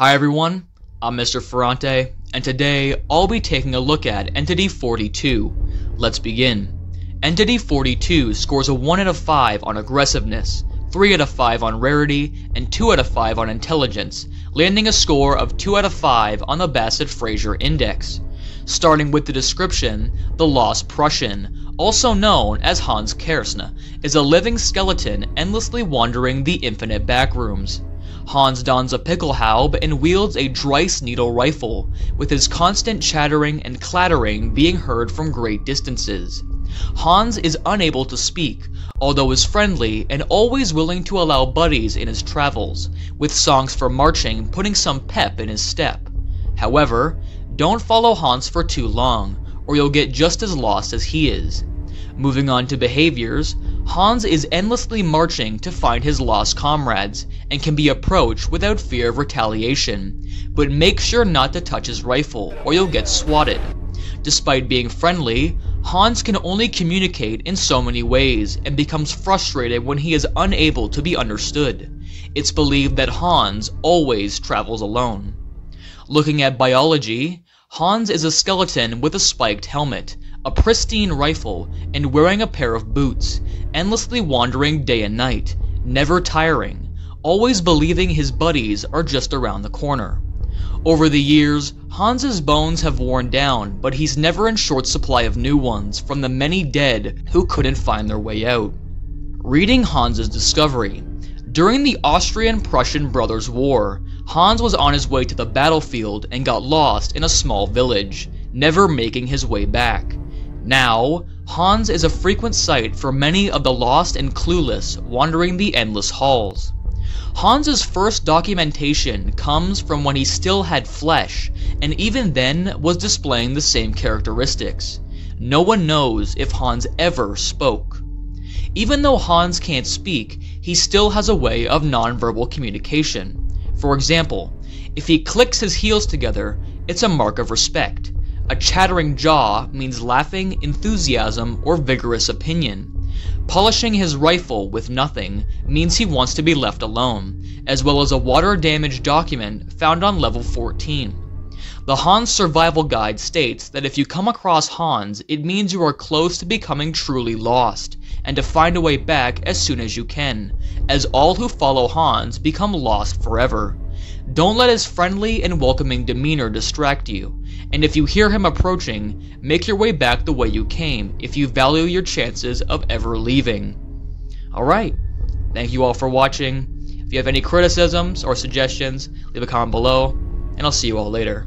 Hi everyone, I'm Mr. Ferrante, and today I'll be taking a look at Entity 42. Let's begin. Entity 42 scores a 1 out of 5 on aggressiveness, 3 out of 5 on rarity, and 2 out of 5 on intelligence, landing a score of 2 out of 5 on the Bassett-Fraser Index. Starting with the description, the Lost Prussian, also known as Hans Kersna, is a living skeleton endlessly wandering the infinite backrooms. Hans dons a pickelhaube and wields a Dreiss needle rifle, with his constant chattering and clattering being heard from great distances. Hans is unable to speak, although is friendly and always willing to allow buddies in his travels, with songs for marching putting some pep in his step. However, don't follow Hans for too long, or you'll get just as lost as he is. Moving on to behaviors, Hans is endlessly marching to find his lost comrades, and can be approached without fear of retaliation, but make sure not to touch his rifle, or you'll get swatted. Despite being friendly, Hans can only communicate in so many ways, and becomes frustrated when he is unable to be understood. It's believed that Hans always travels alone. Looking at biology, Hans is a skeleton with a spiked helmet, a pristine rifle, and wearing a pair of boots, endlessly wandering day and night, never tiring, always believing his buddies are just around the corner. Over the years, Hans's bones have worn down, but he's never in short supply of new ones from the many dead who couldn't find their way out. Reading Hans's discovery. During the Austrian-Prussian Brothers' War, Hans was on his way to the battlefield and got lost in a small village, never making his way back. Now, Hans is a frequent sight for many of the lost and clueless wandering the endless halls. Hans's first documentation comes from when he still had flesh, and even then was displaying the same characteristics. No one knows if Hans ever spoke. Even though Hans can't speak, he still has a way of non-verbal communication. For example, if he clicks his heels together, it's a mark of respect. A chattering jaw means laughing, enthusiasm, or vigorous opinion. Polishing his rifle with nothing means he wants to be left alone, as well as a water-damaged document found on level 14. The Hans Survival Guide states that if you come across Hans, it means you are close to becoming truly lost, and to find a way back as soon as you can, as all who follow Hans become lost forever. Don't let his friendly and welcoming demeanor distract you, and if you hear him approaching, make your way back the way you came if you value your chances of ever leaving. Alright, thank you all for watching. If you have any criticisms or suggestions, leave a comment below, and I'll see you all later.